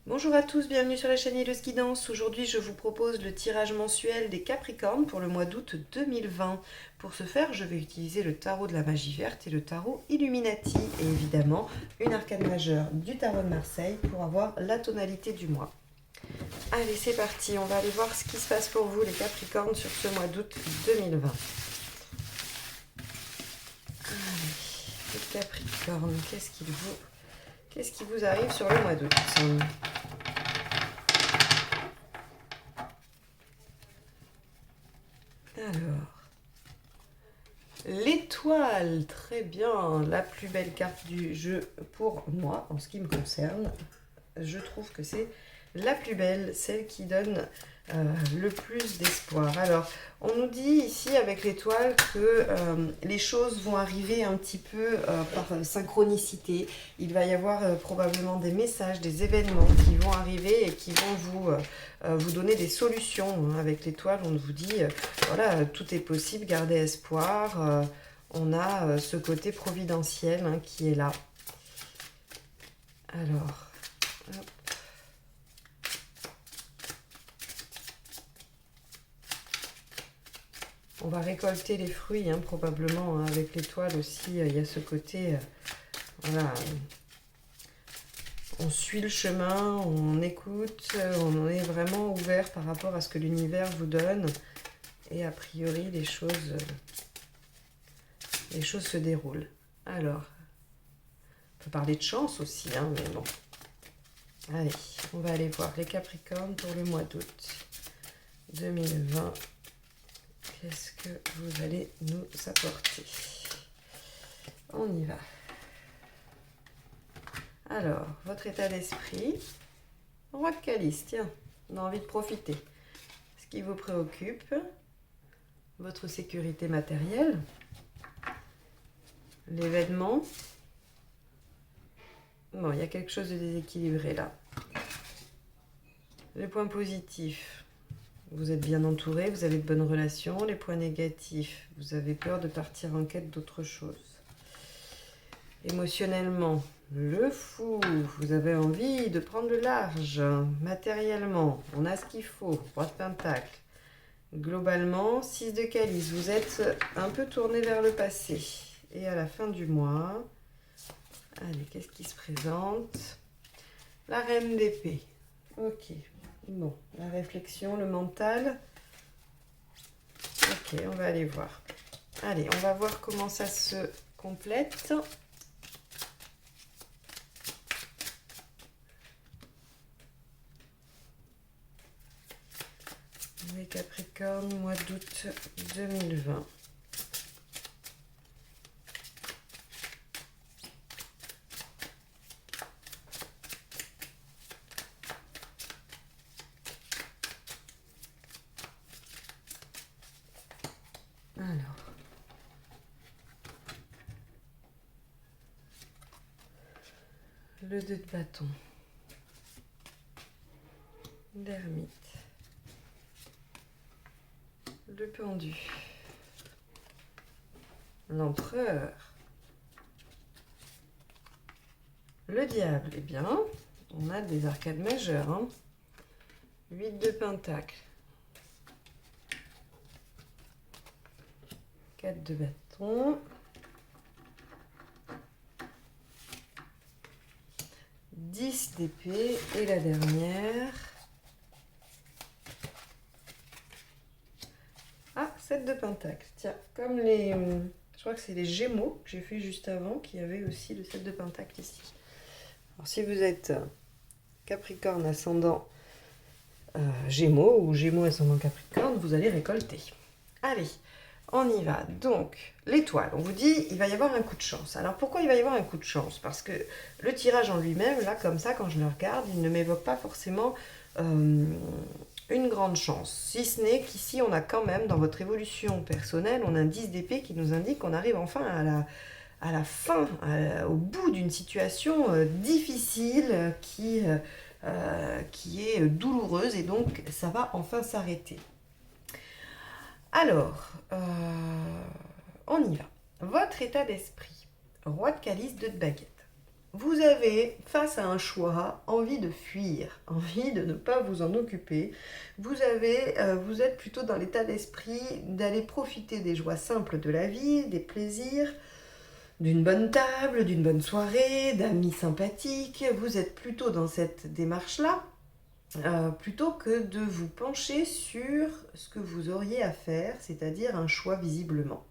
Bonjour à tous, bienvenue sur la chaîne Hello's Guidance. Aujourd'hui, je vous propose le tirage mensuel des Capricornes pour le mois d'août 2020. Pour ce faire, je vais utiliser le tarot de la magie verte et le tarot Illuminati et évidemment une arcane majeure du tarot de Marseille pour avoir la tonalité du mois. Allez, c'est parti, on va aller voir ce qui se passe pour vous les Capricornes sur ce mois d'août 2020. Allez, les Capricornes, qu'est-ce qui vous arrive sur le mois d'août ? Alors, l'étoile, très bien, la plus belle carte du jeu pour moi, en ce qui me concerne. Je trouve que c'est la plus belle, celle qui donne le plus d'espoir. Alors, on nous dit ici avec l'étoile que les choses vont arriver un petit peu par synchronicité. Il va y avoir probablement des messages, des événements qui vont arriver et qui vont vous donner des solutions. Avec l'étoile, on vous dit, voilà, tout est possible, gardez espoir. On a ce côté providentiel qui est là. Alors, hop. On va récolter les fruits, probablement. Avec l'étoile aussi, il y a ce côté, voilà, on suit le chemin, on écoute, on est vraiment ouvert par rapport à ce que l'univers vous donne. Et a priori, les choses se déroulent. Alors, on peut parler de chance aussi, mais bon. Allez, on va aller voir les Capricornes pour le mois d'août 2020. Qu'est-ce que vous allez nous apporter? On y va. Alors, votre état d'esprit. Roi de calice, tiens, on a envie de profiter. Ce qui vous préoccupe, votre sécurité matérielle, l'événement. Bon, il y a quelque chose de déséquilibré là. Les points positifs. Vous êtes bien entouré, vous avez de bonnes relations. Les points négatifs, vous avez peur de partir en quête d'autre chose. Émotionnellement, le fou, vous avez envie de prendre le large. Matériellement, on a ce qu'il faut. Roi de pentacle. Globalement, 6 de calice, vous êtes un peu tourné vers le passé. Et à la fin du mois, allez, qu'est-ce qui se présente? La reine d'épée. Ok. Bon, la réflexion, le mental. Ok, on va aller voir. Allez, on va voir comment ça se complète. Les Capricornes, mois d'août 2020. Alors, le 2 de bâton, l'ermite, le pendu, l'empereur, le diable. Eh bien, on a des arcades majeures. 8 de pentacle, 4 de bâton, 10 d'épée et la dernière. Ah, 7 de pentacle. Tiens, comme les... Je crois que c'est les Gémeaux que j'ai fait juste avant qui avaient aussi le 7 de pentacle ici. Alors si vous êtes Capricorne ascendant Gémeaux ou Gémeaux ascendant Capricorne, vous allez récolter. Allez, on y va. Donc, l'étoile, on vous dit, il va y avoir un coup de chance. Alors, pourquoi il va y avoir un coup de chance? Parce que le tirage en lui-même, là, comme ça, quand je le regarde, il ne m'évoque pas forcément une grande chance. Si ce n'est qu'ici, on a quand même, dans votre évolution personnelle, on a un 10 d'épée qui nous indique qu'on arrive enfin à la fin, au bout d'une situation difficile qui est douloureuse et donc ça va enfin s'arrêter. Alors, on y va. Votre état d'esprit. Roi de calice, 2 de baguette. vous avez, face à un choix, envie de fuir, envie de ne pas vous en occuper. Vous êtes plutôt dans l'état d'esprit d'aller profiter des joies simples de la vie, des plaisirs, d'une bonne table, d'une bonne soirée, d'amis sympathiques. Vous êtes plutôt dans cette démarche-là, plutôt que de vous pencher sur ce que vous auriez à faire, c'est-à-dire un choix visiblement.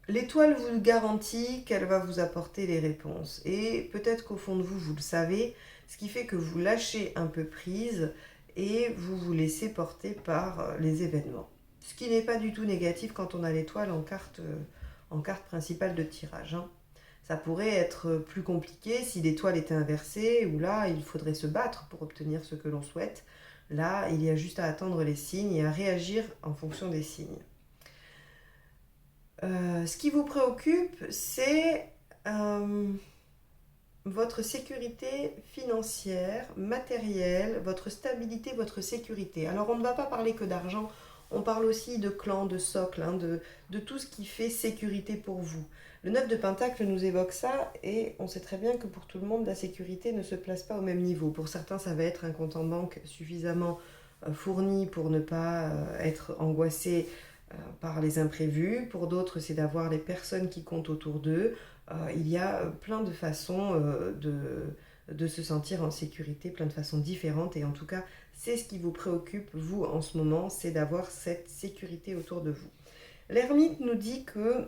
L'étoile vous garantit qu'elle va vous apporter les réponses. Et peut-être qu'au fond de vous, vous le savez, ce qui fait que vous lâchez un peu prise et vous vous laissez porter par les événements. Ce qui n'est pas du tout négatif quand on a l'étoile en carte principale de tirage. Ça pourrait être plus compliqué si l'étoile était inversée, où là, il faudrait se battre pour obtenir ce que l'on souhaite. Là, il y a juste à attendre les signes et à réagir en fonction des signes. Ce qui vous préoccupe, c'est votre sécurité financière, matérielle, votre stabilité, votre sécurité. Alors on ne va pas parler que d'argent, on parle aussi de clan, de socle, de tout ce qui fait sécurité pour vous. Le 9 de Pentacle nous évoque ça et on sait très bien que pour tout le monde, la sécurité ne se place pas au même niveau. Pour certains, ça va être un compte en banque suffisamment fourni pour ne pas être angoissé par les imprévus. Pour d'autres, c'est d'avoir les personnes qui comptent autour d'eux. Il y a plein de façons de se sentir en sécurité, plein de façons différentes. Et en tout cas, c'est ce qui vous préoccupe, vous, en ce moment, c'est d'avoir cette sécurité autour de vous. L'ermite nous dit que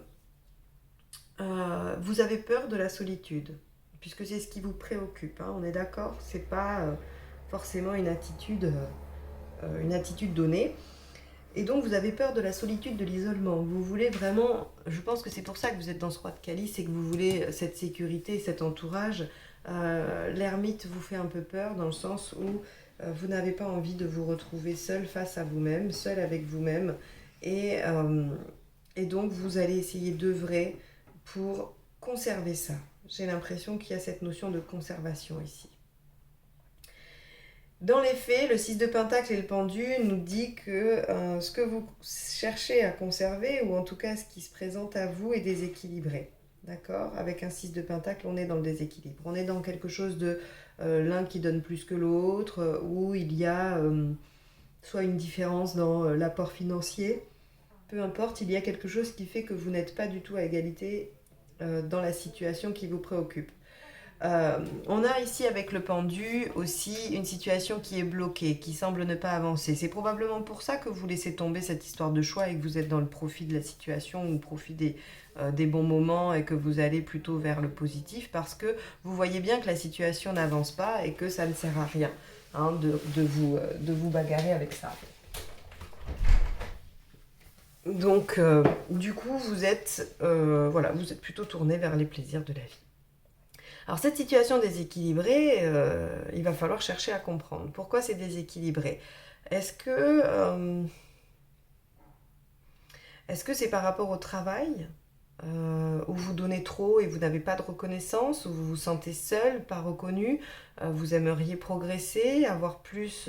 vous avez peur de la solitude, puisque c'est ce qui vous préoccupe. On est d'accord, c'est pas forcément une attitude donnée. Et donc vous avez peur de la solitude, de l'isolement. Vous voulez vraiment, je pense que c'est pour ça que vous êtes dans ce roi de calice, c'est que vous voulez cette sécurité, cet entourage. L'ermite vous fait un peu peur dans le sens où vous n'avez pas envie de vous retrouver seul face à vous-même, seul avec vous-même. Et donc vous allez essayer d'œuvrer pour conserver ça. J'ai l'impression qu'il y a cette notion de conservation ici. Dans les faits, le 6 de Pentacle et le pendu nous dit que ce que vous cherchez à conserver, ou en tout cas ce qui se présente à vous, est déséquilibré. D'accord ? Avec un 6 de Pentacle, on est dans le déséquilibre. On est dans quelque chose de l'un qui donne plus que l'autre, où il y a soit une différence dans l'apport financier. Peu importe, il y a quelque chose qui fait que vous n'êtes pas du tout à égalité dans la situation qui vous préoccupe. On a ici avec le pendu aussi une situation qui est bloquée, qui semble ne pas avancer. C'est probablement pour ça que vous laissez tomber cette histoire de choix et que vous êtes dans le profit de la situation ou profit des bons moments et que vous allez plutôt vers le positif parce que vous voyez bien que la situation n'avance pas et que ça ne sert à rien de vous bagarrer avec ça. Donc, du coup, vous êtes plutôt tourné vers les plaisirs de la vie. Alors cette situation déséquilibrée, il va falloir chercher à comprendre. Pourquoi c'est déséquilibré ? Est-ce que c'est par rapport au travail où vous donnez trop et vous n'avez pas de reconnaissance, où vous vous sentez seul, pas reconnu, vous aimeriez progresser, avoir plus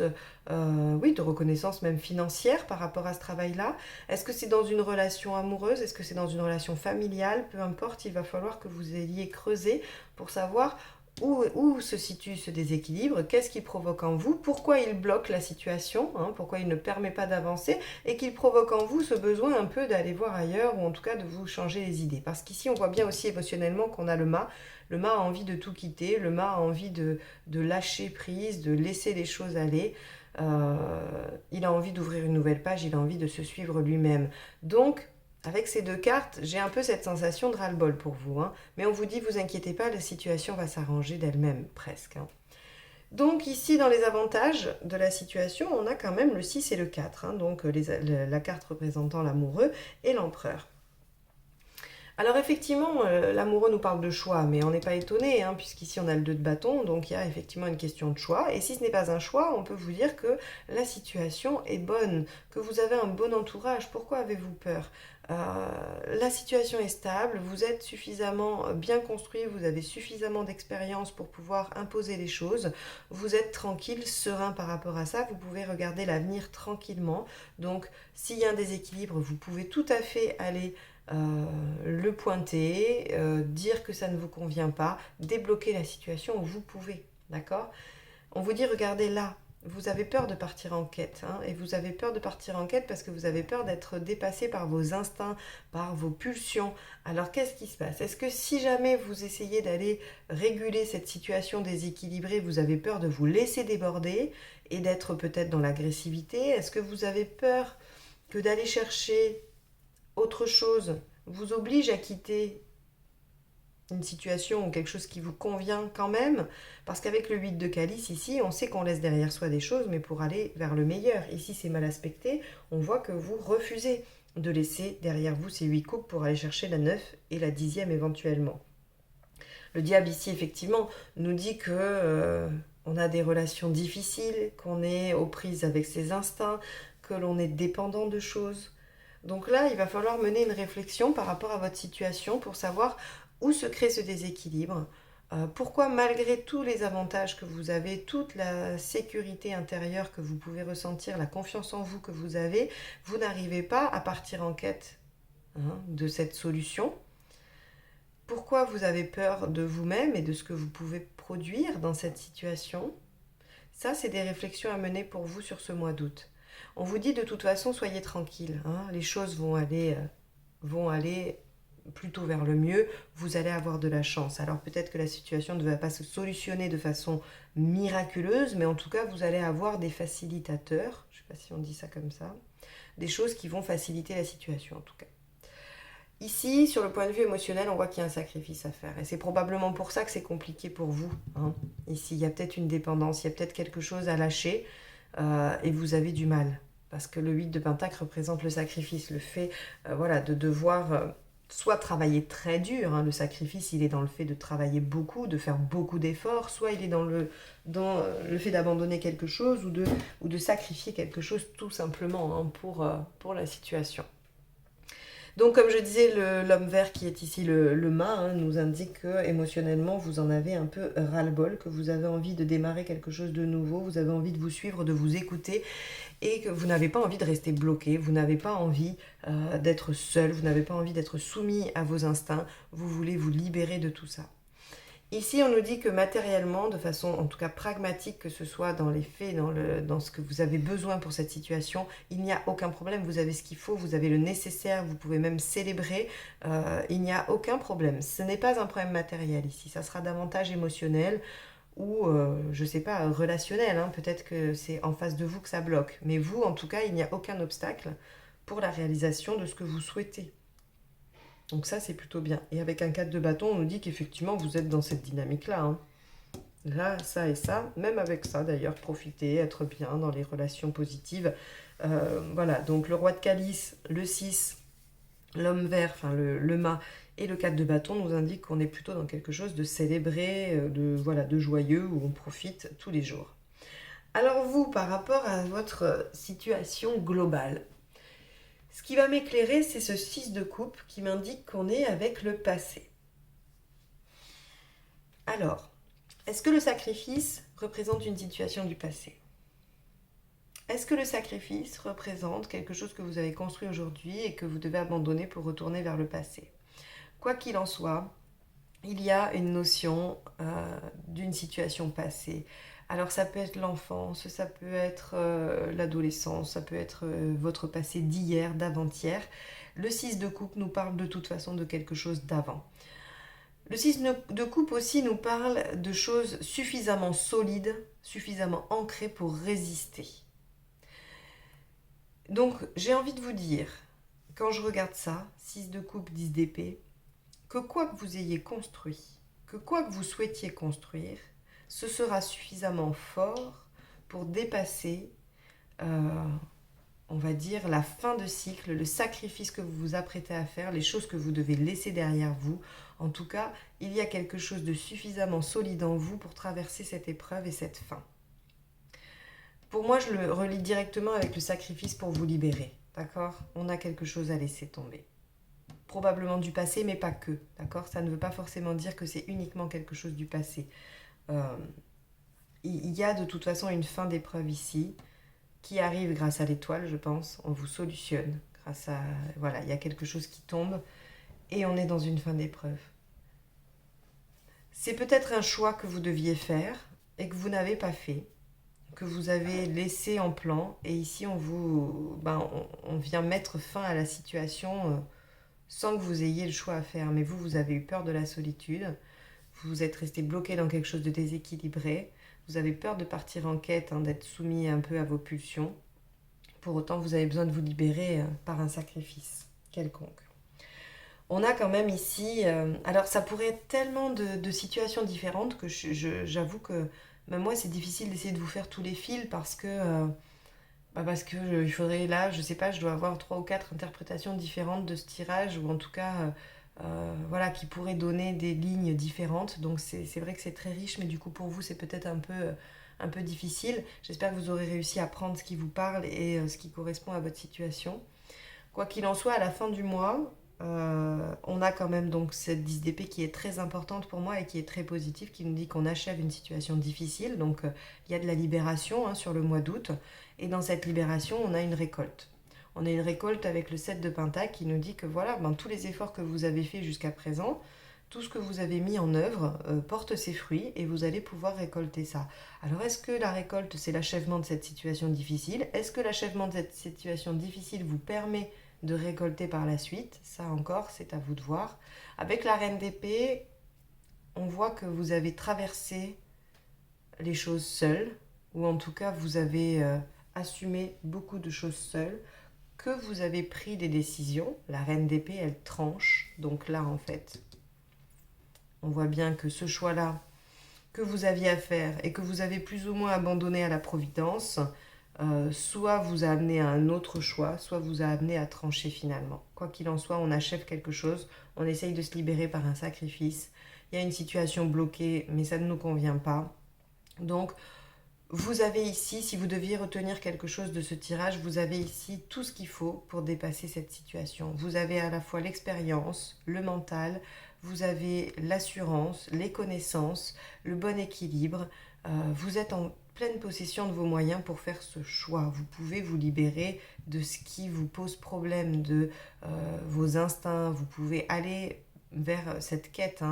de reconnaissance même financière par rapport à ce travail-là. Est-ce que c'est dans une relation amoureuse? Est-ce que c'est dans une relation familiale? Peu importe, il va falloir que vous ayez creusé pour savoir où se situe ce déséquilibre, qu'est-ce qui provoque en vous, pourquoi il bloque la situation, pourquoi il ne permet pas d'avancer et qu'il provoque en vous ce besoin un peu d'aller voir ailleurs ou en tout cas de vous changer les idées. Parce qu'ici on voit bien aussi émotionnellement qu'on a le mât. Le mât a envie de tout quitter, le mât a envie de lâcher prise, de laisser les choses aller. Il a envie d'ouvrir une nouvelle page, il a envie de se suivre lui-même. Donc, avec ces deux cartes, j'ai un peu cette sensation de ras-le-bol pour vous. Mais on vous dit, vous inquiétez pas, la situation va s'arranger d'elle-même, presque. Donc ici, dans les avantages de la situation, on a quand même le 6 et le 4. Donc la carte représentant l'amoureux et l'empereur. Alors effectivement, l'amoureux nous parle de choix, mais on n'est pas étonné, puisqu'ici on a le 2 de bâton, donc il y a effectivement une question de choix. Et si ce n'est pas un choix, on peut vous dire que la situation est bonne, que vous avez un bon entourage. Pourquoi avez-vous peur ? La situation est stable, vous êtes suffisamment bien construit, vous avez suffisamment d'expérience pour pouvoir imposer les choses, vous êtes tranquille, serein par rapport à ça, vous pouvez regarder l'avenir tranquillement. Donc s'il y a un déséquilibre, vous pouvez tout à fait aller le pointer, dire que ça ne vous convient pas, débloquer la situation où vous pouvez, d'accord? On vous dit, regardez là, vous avez peur de partir en quête, hein, et vous avez peur de partir en quête parce que vous avez peur d'être dépassé par vos instincts, par vos pulsions. Alors qu'est-ce qui se passe? Est-ce que si jamais vous essayez d'aller réguler cette situation déséquilibrée, vous avez peur de vous laisser déborder et d'être peut-être dans l'agressivité? Est-ce que vous avez peur que d'aller chercher autre chose vous oblige à quitter une situation ou quelque chose qui vous convient quand même? Parce qu'avec le 8 de calice ici, on sait qu'on laisse derrière soi des choses, mais pour aller vers le meilleur. Ici, c'est mal aspecté, on voit que vous refusez de laisser derrière vous ces 8 coupes pour aller chercher la 9 et la 10e éventuellement. Le diable ici, effectivement, nous dit que on a des relations difficiles, qu'on est aux prises avec ses instincts, que l'on est dépendant de choses. Donc là, il va falloir mener une réflexion par rapport à votre situation pour savoir où se crée ce déséquilibre. Pourquoi, malgré tous les avantages que vous avez, toute la sécurité intérieure que vous pouvez ressentir, la confiance en vous que vous avez, vous n'arrivez pas à partir en quête, hein, de cette solution? Pourquoi vous avez peur de vous-même et de ce que vous pouvez produire dans cette situation? Ça, c'est des réflexions à mener pour vous sur ce mois d'août. On vous dit de toute façon, soyez tranquille, hein, les choses vont aller plutôt vers le mieux, vous allez avoir de la chance. Alors peut-être que la situation ne va pas se solutionner de façon miraculeuse, mais en tout cas, vous allez avoir des facilitateurs, je ne sais pas si on dit ça comme ça, des choses qui vont faciliter la situation en tout cas. Ici, sur le point de vue émotionnel, on voit qu'il y a un sacrifice à faire. Et c'est probablement pour ça que c'est compliqué pour vous, hein. Ici, il y a peut-être une dépendance, il y a peut-être quelque chose à lâcher et vous avez du mal. Parce que le 8 de Pentacle représente le sacrifice, le fait voilà, de devoir soit travailler très dur, hein, le sacrifice il est dans le fait de travailler beaucoup, de faire beaucoup d'efforts, soit il est dans le fait d'abandonner quelque chose ou de sacrifier quelque chose tout simplement, hein, pour la situation. Donc comme je disais, l'homme vert qui est ici le mât, hein, nous indique que émotionnellement vous en avez un peu ras-le-bol, que vous avez envie de démarrer quelque chose de nouveau, vous avez envie de vous suivre, de vous écouter et que vous n'avez pas envie de rester bloqué, vous n'avez pas envie d'être seul, vous n'avez pas envie d'être soumis à vos instincts, vous voulez vous libérer de tout ça. Ici, on nous dit que matériellement, de façon en tout cas pragmatique, que ce soit dans les faits, dans ce que vous avez besoin pour cette situation, il n'y a aucun problème, vous avez ce qu'il faut, vous avez le nécessaire, vous pouvez même célébrer, il n'y a aucun problème. Ce n'est pas un problème matériel ici, ça sera davantage émotionnel ou, je ne sais pas, relationnel, hein. Peut-être que c'est en face de vous que ça bloque. Mais vous, en tout cas, il n'y a aucun obstacle pour la réalisation de ce que vous souhaitez. Donc ça, c'est plutôt bien. Et avec un 4 de bâton, on nous dit qu'effectivement, vous êtes dans cette dynamique-là, hein. Là, ça et ça. Même avec ça, d'ailleurs, profitez, être bien dans les relations positives. Voilà, donc le roi de calice, le 6, l'homme vert, enfin le mât et le 4 de bâton nous indiquent qu'on est plutôt dans quelque chose de célébré, de joyeux, où on profite tous les jours. Alors vous, par rapport à votre situation globale, ce qui va m'éclairer, c'est ce 6 de coupe qui m'indique qu'on est avec le passé. Alors, est-ce que le sacrifice représente une situation du passé? Est-ce que le sacrifice représente quelque chose que vous avez construit aujourd'hui et que vous devez abandonner pour retourner vers le passé? Quoi qu'il en soit, il y a une notion d'une situation passée. Alors ça peut être l'enfance, ça peut être l'adolescence, ça peut être votre passé d'hier, d'avant-hier. Le 6 de coupe nous parle de toute façon de quelque chose d'avant. Le 6 de coupe aussi nous parle de choses suffisamment solides, suffisamment ancrées pour résister. Donc j'ai envie de vous dire, quand je regarde ça, 6 de coupe, 10 d'épée, que quoi que vous ayez construit, que quoi que vous souhaitiez construire, ce sera suffisamment fort pour dépasser, on va dire, la fin de cycle, le sacrifice que vous vous apprêtez à faire, les choses que vous devez laisser derrière vous. En tout cas, il y a quelque chose de suffisamment solide en vous pour traverser cette épreuve et cette fin. Pour moi, je le relie directement avec le sacrifice pour vous libérer, d'accord? On a quelque chose à laisser tomber. Probablement du passé, mais pas que, d'accord? Ça ne veut pas forcément dire que c'est uniquement quelque chose du passé. Il y a de toute façon une fin d'épreuve ici qui arrive grâce à l'étoile, je pense. On vous solutionne grâce à... Voilà, il y a quelque chose qui tombe et on est dans une fin d'épreuve. C'est peut-être un choix que vous deviez faire et que vous n'avez pas fait, que vous avez laissé en plan, et ici on vient mettre fin à la situation sans que vous ayez le choix à faire. Mais vous avez eu peur de la solitude, vous êtes resté bloqué dans quelque chose de déséquilibré, vous avez peur de partir en quête, d'être soumis un peu à vos pulsions. Pour autant, vous avez besoin de vous libérer par un sacrifice quelconque. On a quand même ici... alors, ça pourrait être tellement de situations différentes que j'avoue que même moi, c'est difficile d'essayer de vous faire tous les fils parce que il faudrait là, je sais pas, je dois avoir 3 ou 4 interprétations différentes de ce tirage, ou en tout cas, voilà, qui pourraient donner des lignes différentes. Donc, c'est vrai que c'est très riche, mais du coup, pour vous, c'est peut-être un peu difficile. J'espère que vous aurez réussi à prendre ce qui vous parle et ce qui correspond à votre situation. Quoi qu'il en soit, à la fin du mois, on a quand même donc cette 10 d'épée qui est très importante pour moi et qui est très positive, qui nous dit qu'on achève une situation difficile. Donc il y a de la libération sur le mois d'août. Et dans cette libération, on a une récolte. On a une récolte avec le 7 de Pentacle qui nous dit que voilà, tous les efforts que vous avez faits jusqu'à présent, tout ce que vous avez mis en œuvre porte ses fruits et vous allez pouvoir récolter ça. Alors est-ce que la récolte, c'est l'achèvement de cette situation difficile? Est-ce que l'achèvement de cette situation difficile vous permet de récolter par la suite? Ça encore, c'est à vous de voir. Avec la reine d'épée, on voit que vous avez traversé les choses seuls, ou en tout cas vous avez assumé beaucoup de choses seuls, que vous avez pris des décisions. La reine d'épée, elle tranche, donc là en fait, on voit bien que ce choix-là que vous aviez à faire et que vous avez plus ou moins abandonné à la providence, soit vous a amené à un autre choix, soit vous a amené à trancher finalement. Quoi qu'il en soit, on achève quelque chose, on essaye de se libérer par un sacrifice. Il y a une situation bloquée, mais ça ne nous convient pas. Donc, vous avez ici, si vous deviez retenir quelque chose de ce tirage, vous avez ici tout ce qu'il faut pour dépasser cette situation. Vous avez à la fois l'expérience, le mental, vous avez l'assurance, les connaissances, le bon équilibre. Vous êtes en pleine possession de vos moyens pour faire ce choix. Vous pouvez vous libérer de ce qui vous pose problème, de vos instincts. Vous pouvez aller vers cette quête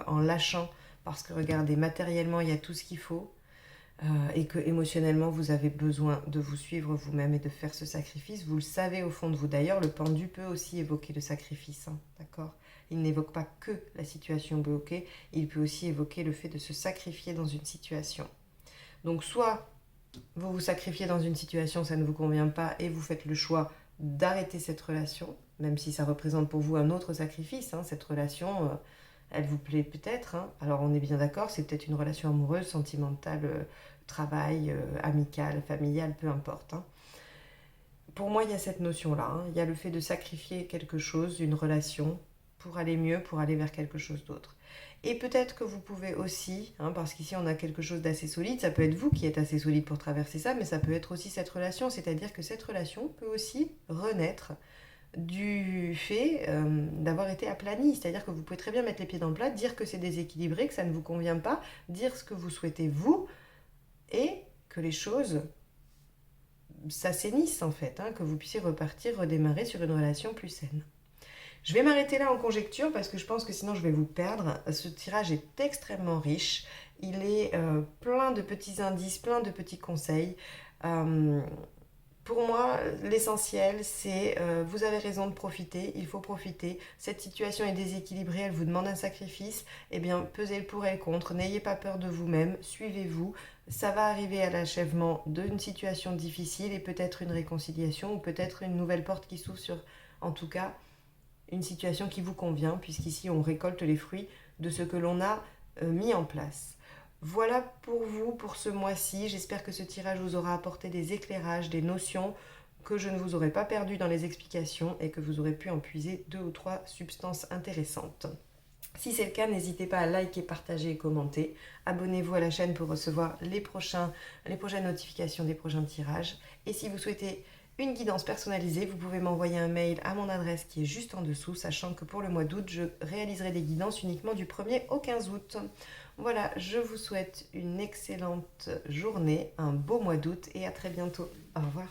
en lâchant, parce que regardez, matériellement, il y a tout ce qu'il faut. Et que émotionnellement vous avez besoin de vous suivre vous-même et de faire ce sacrifice. Vous le savez au fond de vous. D'ailleurs, le pendu peut aussi évoquer le sacrifice, d'accord? Il n'évoque pas que la situation bloquée, il peut aussi évoquer le fait de se sacrifier dans une situation. Donc soit vous vous sacrifiez dans une situation, ça ne vous convient pas et vous faites le choix d'arrêter cette relation, même si ça représente pour vous un autre sacrifice, cette relation... elle vous plaît peut-être, alors on est bien d'accord, c'est peut-être une relation amoureuse, sentimentale, travail, amicale, familiale, peu importe. Pour moi, il y a cette notion-là, il y a le fait de sacrifier quelque chose, une relation, pour aller mieux, pour aller vers quelque chose d'autre. Et peut-être que vous pouvez aussi, parce qu'ici on a quelque chose d'assez solide, ça peut être vous qui êtes assez solide pour traverser ça, mais ça peut être aussi cette relation, c'est-à-dire que cette relation peut aussi renaître du fait d'avoir été aplani. C'est-à-dire que vous pouvez très bien mettre les pieds dans le plat, dire que c'est déséquilibré, que ça ne vous convient pas, dire ce que vous souhaitez vous, et que les choses s'assainissent en fait, que vous puissiez repartir, redémarrer sur une relation plus saine. Je vais m'arrêter là en conjecture parce que je pense que sinon je vais vous perdre. Ce tirage est extrêmement riche, il est plein de petits indices, plein de petits conseils. Pour moi, l'essentiel, c'est vous avez raison de profiter, il faut profiter. Cette situation est déséquilibrée, elle vous demande un sacrifice. Eh bien, pesez le pour et le contre, n'ayez pas peur de vous-même, suivez-vous. Ça va arriver à l'achèvement d'une situation difficile et peut-être une réconciliation ou peut-être une nouvelle porte qui s'ouvre sur, en tout cas, une situation qui vous convient, puisqu'ici, on récolte les fruits de ce que l'on a mis en place. Voilà pour vous, pour ce mois-ci. J'espère que ce tirage vous aura apporté des éclairages, des notions que je ne vous aurai pas perdues dans les explications et que vous aurez pu en puiser 2 ou 3 substances intéressantes. Si c'est le cas, n'hésitez pas à liker, partager et commenter. Abonnez-vous à la chaîne pour recevoir les prochaines notifications des prochains tirages. Et si vous souhaitez une guidance personnalisée, vous pouvez m'envoyer un mail à mon adresse qui est juste en dessous, sachant que pour le mois d'août, je réaliserai des guidances uniquement du 1er au 15 août. Voilà, je vous souhaite une excellente journée, un beau mois d'août et à très bientôt. Au revoir.